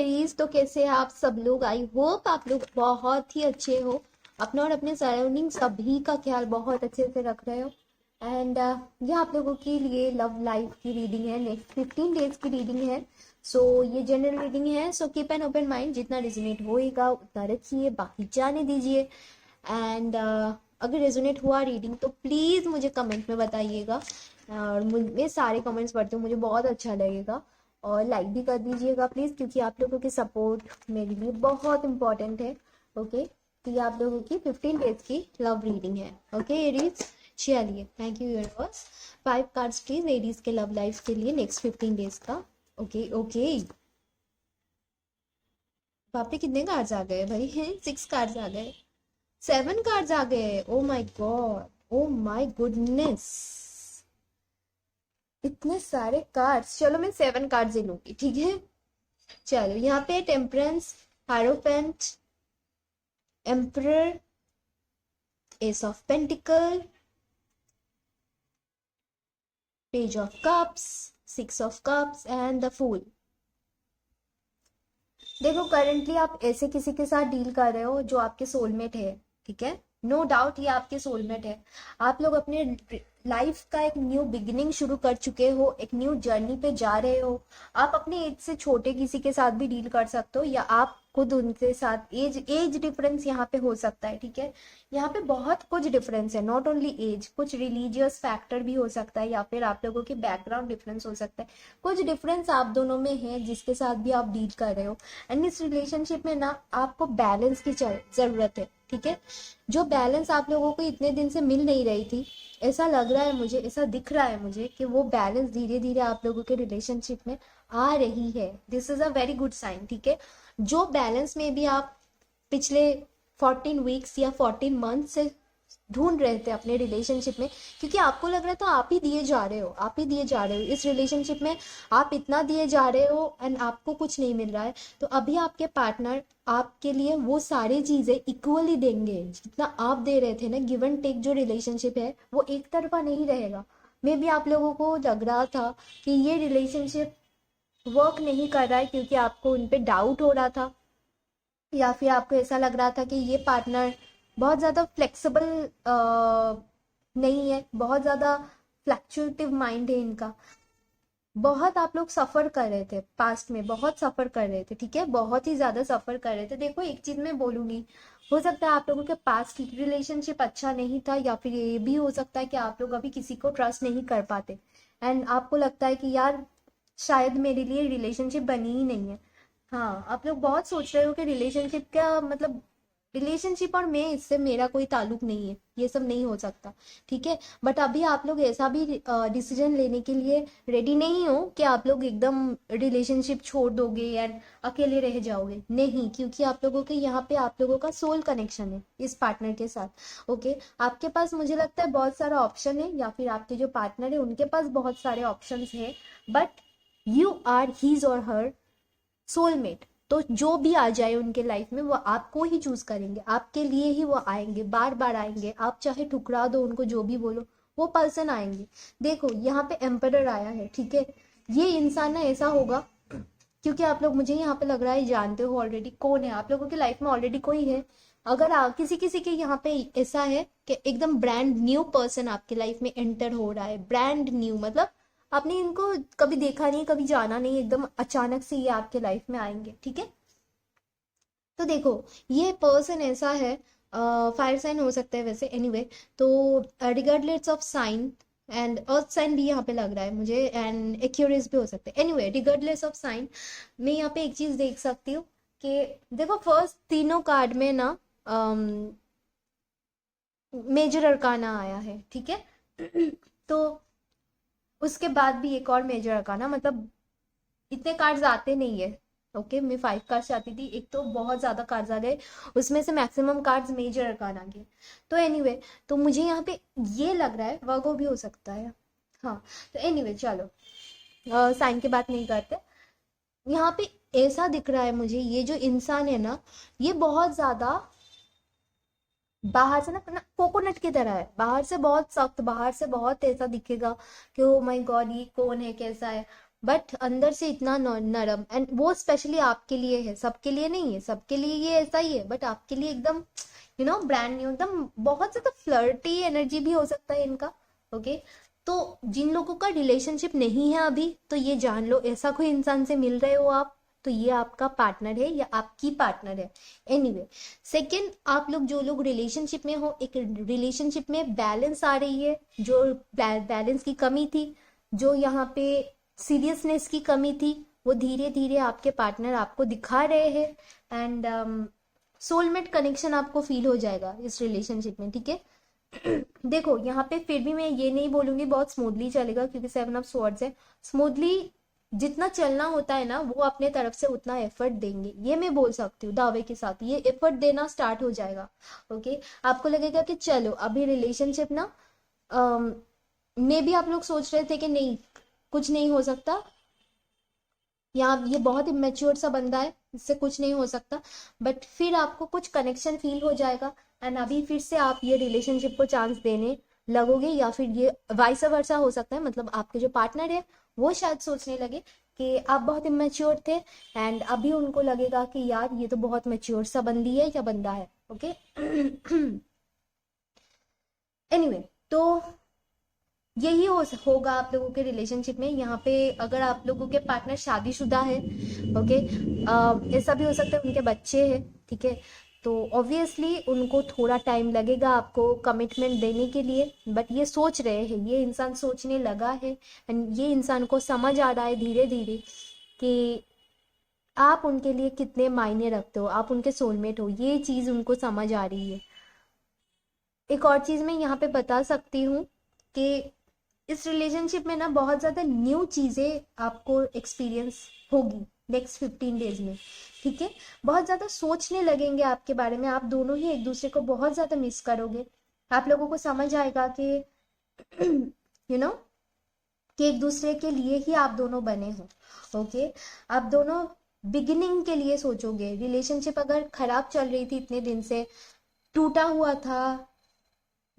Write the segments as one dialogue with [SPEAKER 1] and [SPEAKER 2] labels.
[SPEAKER 1] Aries, तो कैसे हैं आप सब लोग? आई होप आप लोग बहुत ही अच्छे हो, अपना और अपने सराउंडिंग सभी का ख्याल बहुत अच्छे से रख रहे हो। एंड ये आप लोगों के लिए लव लाइफ की रीडिंग है, नेक्स्ट 15 डेज की रीडिंग है। सो ये जनरल रीडिंग है, so keep an open mind, जितना रेजोनेट होएगा उतना रखिए, बाकी जाने दीजिए। एंड अगर रेजोनेट हुआ रीडिंग तो प्लीज़ मुझे कमेंट में बताइएगा, और मैं सारे कमेंट्स पढ़ती हूँ, मुझे बहुत अच्छा लगेगा। और लाइक भी कर दीजिएगा प्लीज़, क्योंकि आप लोगों की सपोर्ट मेरे लिए बहुत इंपॉर्टेंट है। ओके, तो ये आप लोगों की 15 डेज की लव रीडिंग है। ओके एरीज, चलिए, thank you universe. 5 cards please Aries के लव लाइफ के लिए नेक्स्ट 15 डेज का। ओके ओके, बाप रे कितने कार्ड्स आ गए भाई? 6 कार्ड्स आ गए, 7 कार्ड्स आ गए। ओ माई गॉड, ओ माई गुडनेस, इतने सारे कार्ड्स। चलो मैं 7 कार्ड्स ही लूंगी, ठीक है। चलो यहाँ पे temperance, hierophant, emperor, ace of pentacle, page of cups, 6 of cups and the fool. देखो करंटली आप ऐसे किसी के साथ डील कर रहे हो जो आपके सोलमेट है, ठीक है। नो डाउट ये आपके सोलमेट है। आप लोग अपने लाइफ का एक न्यू बिगिनिंग शुरू कर चुके हो, एक न्यू जर्नी पे जा रहे हो। आप अपने एज से छोटे किसी के साथ भी डील कर सकते हो, या आप खुद उनके साथ, एज डिफरेंस यहाँ पे हो सकता है, ठीक है। यहाँ पे बहुत कुछ डिफरेंस है, नॉट ओनली एज, कुछ रिलीजियस फैक्टर भी हो सकता है, या फिर आप लोगों के बैकग्राउंड डिफरेंस हो सकता है। कुछ डिफरेंस आप दोनों में है जिसके साथ भी आप डील कर रहे हो। एंड इस रिलेशनशिप में ना आपको बैलेंस की जरूरत है, ठीक है। जो बैलेंस आप लोगों को इतने दिन से मिल नहीं रही थी, ऐसा लग रहा है मुझे, ऐसा दिख रहा है मुझे कि वो बैलेंस धीरे धीरे आप लोगों के रिलेशनशिप में आ रही है। This is a very good sign, ठीक है। जो बैलेंस में भी आप पिछले 14 वीक्स या 14 मंथ से ढूंढ रहे थे अपने रिलेशनशिप में, क्योंकि आपको लग रहा था आप ही दिए जा रहे हो, आप ही दिए जा रहे हो इस रिलेशनशिप में, आप इतना दिए जा रहे हो एंड आपको कुछ नहीं मिल रहा है। तो अभी आपके पार्टनर आपके लिए वो सारी चीजें इक्वली देंगे जितना आप दे रहे थे ना। गिव एंड टेक जो रिलेशनशिप है वो एक तरफा नहीं रहेगा। मे बी आप लोगों को लग रहा था कि ये रिलेशनशिप वर्क नहीं कर रहा है क्योंकि आपको उन पे डाउट हो रहा था, या फिर आपको ऐसा लग रहा था कि ये पार्टनर बहुत ज़्यादा फ्लेक्सिबल नहीं है, बहुत ज़्यादा फ्लैक्चुएटिव माइंड है इनका। बहुत आप लोग सफ़र कर रहे थे पास्ट में, बहुत सफ़र कर रहे थे, ठीक है, बहुत ही ज़्यादा सफ़र कर रहे थे। देखो एक चीज़ मैं बोलूँगी, हो सकता है आप लोगों के पास्ट रिलेशनशिप अच्छा नहीं था, या फिर ये भी हो सकता है कि आप लोग अभी किसी को ट्रस्ट नहीं कर पाते, एंड आपको लगता है कि यार शायद मेरे लिए रिलेशनशिप बनी ही नहीं है। हाँ, आप लोग बहुत सोच रहे हो कि रिलेशनशिप का मतलब, रिलेशनशिप और मैं, इससे मेरा कोई ताल्लुक नहीं है, ये सब नहीं हो सकता, ठीक है। बट अभी आप लोग ऐसा भी डिसीजन लेने के लिए रेडी नहीं हो कि आप लोग एकदम रिलेशनशिप छोड़ दोगे या अकेले रह जाओगे, नहीं, क्योंकि आप लोगों के यहाँ पे आप लोगों का सोल कनेक्शन है इस पार्टनर के साथ। ओके, आपके पास मुझे लगता है बहुत सारा ऑप्शन है, या फिर आपके जो पार्टनर है उनके पास बहुत सारे ऑप्शन है, बट यू आर हीज और हर सोलमेट। तो जो भी आ जाए उनके लाइफ में वो आपको ही चूज करेंगे, आपके लिए ही वो आएंगे, बार बार आएंगे। आप चाहे ठुकरा दो उनको, जो भी बोलो, वो पर्सन आएंगे। देखो यहाँ पे एम्परर आया है, ठीक है। ये इंसान ना ऐसा होगा, क्योंकि आप लोग, मुझे यहाँ पे लग रहा है जानते हो ऑलरेडी कौन है आप लोगों की लाइफ में, ऑलरेडी कोई है। अगर किसी किसी के यहाँ पे ऐसा है कि एकदम ब्रांड न्यू पर्सन आपके लाइफ में एंटर हो रहा है, ब्रांड न्यू मतलब आपने इनको कभी देखा नहीं, कभी जाना नहीं, एकदम अचानक से ये आपके लाइफ में आएंगे, ठीक है। तो देखो ये पर्सन ऐसा है, फायर साइन हो सकता है वैसे, एनीवे तो regardless of sign, and earth sign भी यहाँ पे लग रहा है मुझे, एंड एक्यूरेस भी हो सकते हैं। एनीवे रिगार्डलेस ऑफ साइन, मैं यहाँ पे एक चीज देख सकती हूँ कि देखो फर्स्ट तीनों कार्ड में ना मेजर अरकाना आया है, ठीक है। तो उसके बाद भी एक और मेजर अरकाना, मतलब इतने कार्ड्स आते नहीं है। ओके, मैं 5 कार्ड्स चाहती थी, एक तो बहुत ज्यादा कार्ड्स आ गए, उसमें से मैक्सिमम कार्ड्स मेजर अरकाना के। तो एनीवे तो मुझे यहाँ पे ये लग रहा है वर्गो भी हो सकता है। हाँ, तो एनीवे चलो साइन की बात नहीं करते। यहाँ पे ऐसा दिख रहा है मुझे, ये जो इंसान है ना, ये बहुत ज्यादा बाहर से ना कोकोनट की तरह है, बाहर से बहुत सख्त, बाहर से बहुत ऐसा दिखेगा कि ओ माय गॉड ये कौन है, कैसा है, बट अंदर से इतना नरम, एंड वो स्पेशली आपके लिए है, सबके लिए नहीं है, सबके लिए ये ऐसा ही है, बट आपके लिए एकदम ब्रांड न्यू, एकदम बहुत ज्यादा फ्लर्टी एनर्जी भी हो सकता है इनका। ओके, तो जिन लोगों का रिलेशनशिप नहीं है अभी, तो ये जान लो, ऐसा कोई इंसान से मिल रहे हो आप, तो ये आपका पार्टनर है या आपकी पार्टनर है। एनीवे, सेकंड, आप लोग जो लोग रिलेशनशिप में हो, एक रिलेशनशिप में बैलेंस आ रही है, जो बैलेंस की कमी थी, जो यहाँ पे सीरियसनेस की कमी थी, वो धीरे धीरे आपके पार्टनर आपको दिखा रहे हैं, एंड सोलमेट कनेक्शन आपको फील हो जाएगा इस रिलेशनशिप में, ठीक है। देखो यहाँ पे फिर भी मैं ये नहीं बोलूंगी बहुत स्मूथली चलेगा, क्योंकि 7 ऑफ स्वॉर्ड्स है। स्मूथली जितना चलना होता है ना, वो अपने तरफ से उतना एफर्ट देंगे, ये मैं बोल सकती हूँ दावे के साथ, ये एफर्ट देना स्टार्ट हो जाएगा। ओके, आपको लगेगा कि चलो अभी रिलेशनशिप ना, मे भी आप लोग सोच रहे थे कि नहीं, कुछ नहीं हो सकता, यहाँ ये बहुत इमेच्योर सा बंदा है, इससे कुछ नहीं हो सकता, बट फिर आपको कुछ कनेक्शन फील हो जाएगा, एंड अभी फिर से आप ये रिलेशनशिप को चांस देने लगोगे, या फिर ये वाइस वर्सा हो सकता है, मतलब आपके जो पार्टनर है वो शायद सोचने लगे कि आप बहुत इमेच्योर थे, एंड अभी उनको लगेगा कि यार ये तो बहुत मेच्योर सा बंदी है या बंदा है। ओके, एनीवे, तो यही होगा आप लोगों के रिलेशनशिप में। यहाँ पे अगर आप लोगों के पार्टनर शादीशुदा है, ओके, ऐसा भी हो सकता है उनके बच्चे हैं, ठीक है, तो ऑब्वियसली उनको थोड़ा टाइम लगेगा आपको कमिटमेंट देने के लिए, बट ये सोच रहे हैं, ये इंसान सोचने लगा है, एंड ये इंसान को समझ आ रहा है धीरे धीरे कि आप उनके लिए कितने मायने रखते हो, आप उनके सोलमेट हो, ये चीज़ उनको समझ आ रही है। एक और चीज़ मैं यहाँ पे बता सकती हूँ कि इस रिलेशनशिप में ना बहुत ज़्यादा न्यू चीज़ें आपको एक्सपीरियंस होगी नेक्स्ट 15 डेज में, ठीक है। बहुत ज़्यादा सोचने लगेंगे आपके बारे में, आप दोनों ही एक दूसरे को बहुत ज़्यादा मिस करोगे, आप लोगों को समझ आएगा कि यू नो कि एक दूसरे के लिए ही आप दोनों बने हो। ओके, आप दोनों बिगिनिंग के लिए सोचोगे। रिलेशनशिप अगर खराब चल रही थी इतने दिन से, टूटा हुआ था,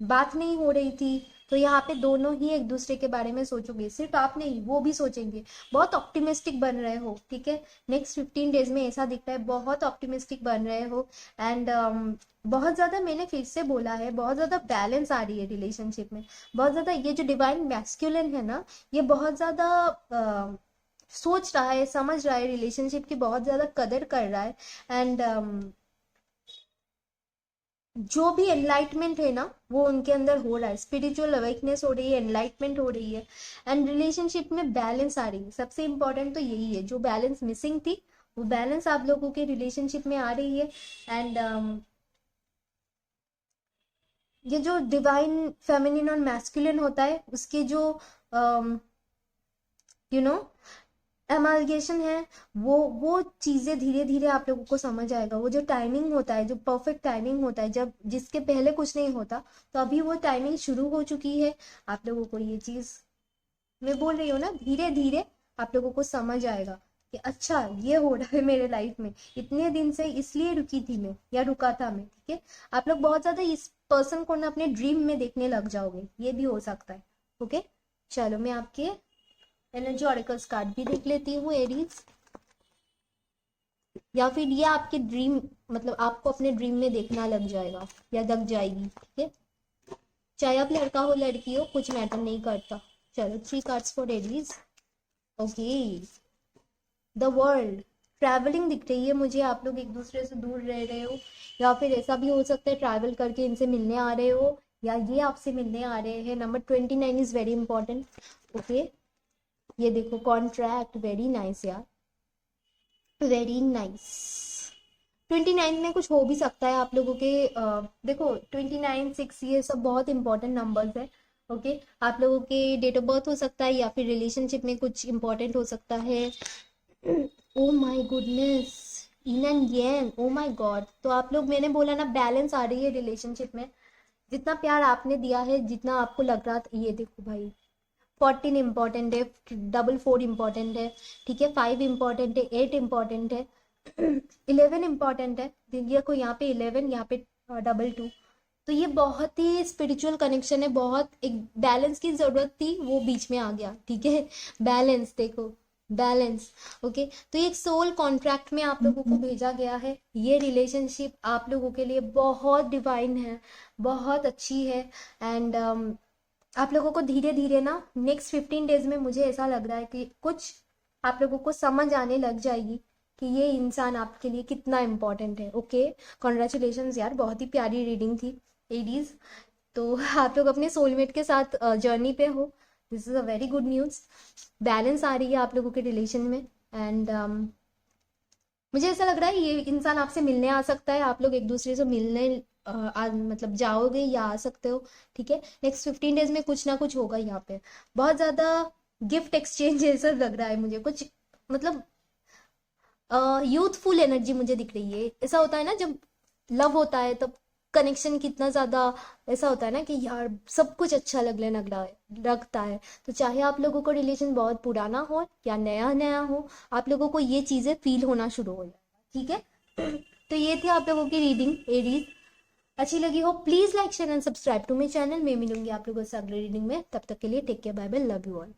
[SPEAKER 1] बात नहीं हो रही थी, तो यहाँ पे दोनों ही एक दूसरे के बारे में सोचोगे, सिर्फ आप नहीं, वो भी सोचेंगे। बहुत ऑप्टिमिस्टिक बन रहे हो, ठीक है, नेक्स्ट 15 डेज में ऐसा दिखता है, बहुत ऑप्टिमिस्टिक बन रहे हो, एंड बहुत ज्यादा, मैंने फिर से बोला है, बहुत ज्यादा बैलेंस आ रही है रिलेशनशिप में, बहुत ज्यादा। ये जो डिवाइन मैस्कुलिन है ना, ये बहुत ज्यादा सोच रहा है, समझ रहा है, रिलेशनशिप की बहुत ज्यादा कदर कर रहा है, एंड जो भी एनलाइटमेंट है ना, वो उनके अंदर हो रहा है, स्पिरिचुअल अवेकनेस हो रही है, एनलाइटमेंट हो रही है, एंड रिलेशनशिप में बैलेंस आ रही है। सबसे इंपॉर्टेंट तो यही है, जो बैलेंस मिसिंग थी, वो बैलेंस आप लोगों के रिलेशनशिप में आ रही है, एंड ये जो डिवाइन फेमिनिन और मैस्कुलिन होता है, उसके जो यू नो एमालगेशन है, वो चीजें धीरे धीरे आप लोगों को समझ आएगा। वो जो टाइमिंग होता है, जो परफेक्ट टाइमिंग होता है, जब जिसके पहले कुछ नहीं होता, तो अभी वो टाइमिंग शुरू हो चुकी है। आप लोगों को ये चीज मैं बोल रही हूँ ना, धीरे धीरे आप लोगों को समझ आएगा कि अच्छा ये हो रहा है मेरे लाइफ में, इतने दिन से इसलिए रुकी थी मैं, या रुका था मैं, ठीक है। आप लोग बहुत ज्यादा इस पर्सन को ना अपने ड्रीम में देखने लग जाओगे, ये भी हो सकता है। ओके, चलो मैं आपके एनर्जी ऑरिकल्स कार्ड भी देख लेती हूँ एरीज, या फिर ये आपके ड्रीम, मतलब आपको अपने ड्रीम में देखना लग जाएगा या लग जाएगी, ठीक है। चाहे आप लड़का हो लड़की हो, कुछ मैटर नहीं करता। चलो 3 cards for Aries. Okay, the world, travelling दिख रही है मुझे, आप लोग एक दूसरे से दूर रह रहे हो, या फिर ऐसा भी हो सकता है ट्रैवल करके इनसे मिलने आ रहे हो, या ये आपसे मिलने आ रहे हैं। Number 29 is very important. Okay, ये देखो कॉन्ट्रैक्ट, वेरी नाइस यार, वेरी नाइस। 29 में कुछ हो भी सकता है आप लोगों के, देखो 29, 6 ये सब बहुत इंपॉर्टेंट नंबर्स है। ओके, आप लोगों के डेट ऑफ बर्थ हो सकता है, या फिर रिलेशनशिप में कुछ इंपॉर्टेंट हो सकता है। Oh my goodness, in and yang, oh my God. तो आप लोग, मैंने बोला ना, बैलेंस आ रही है रिलेशनशिप में। जितना प्यार आपने दिया है, जितना आपको लग रहा था, ये देखो भाई, 14 इंपॉर्टेंट है, 4 इंपॉर्टेंट है, ठीक है, 5 इंपॉर्टेंट है, 8 इंपॉर्टेंट है, 11 इंपॉर्टेंट है, ये को यहाँ पे 11, यहाँ पे 2 तो ये बहुत ही स्पिरिचुअल कनेक्शन है, बहुत एक बैलेंस की जरूरत थी, वो बीच में आ गया, ठीक है। बैलेंस देखो, बैलेंस। ओके, तो एक सोल कॉन्ट्रैक्ट में आप लोगों को भेजा गया है। ये रिलेशनशिप आप लोगों के लिए बहुत डिवाइन है, बहुत अच्छी है। एंड आप लोगों को धीरे धीरे ना नेक्स्ट 15 डेज में मुझे ऐसा लग रहा है कि कुछ आप लोगों को समझ आने लग जाएगी कि ये इंसान आपके लिए कितना इम्पोर्टेंट है। ओके, कॉन्ग्रेचुलेशंस यार, बहुत ही प्यारी रीडिंग थी एडीज। तो आप लोग अपने सोलमेट के साथ जर्नी पे हो, this is a very good news. Balance आ रही है आप लोगों के रिलेशन में। एंड मुझे ऐसा लग रहा है ये इंसान आपसे मिलने आ सकता है, आप लोग एक दूसरे से मिलने मतलब जाओगे या आ सकते हो। ठीक है, नेक्स्ट 15 डेज में कुछ ना कुछ होगा यहाँ पे। बहुत ज़्यादा गिफ्ट एक्सचेंज ऐसा लग रहा है मुझे, कुछ मतलब यूथफुल एनर्जी मुझे दिख रही है। ऐसा होता है ना जब लव होता है तब कनेक्शन कितना ज्यादा ऐसा होता है ना कि यार सब कुछ अच्छा लगने लगता है। तो चाहे आप लोगों को रिलेशन बहुत पुराना हो या नया नया हो, आप लोगों को ये चीजें फील होना शुरू हो जाएगा। ठीक है, तो ये थी आप लोगों की रीडिंग एरीज। अच्छी लगी हो please like share and subscribe to my channel. मैं मिलूंगी आप लोगों से अगले रीडिंग में, तब तक के लिए take care, bye bye, love you all.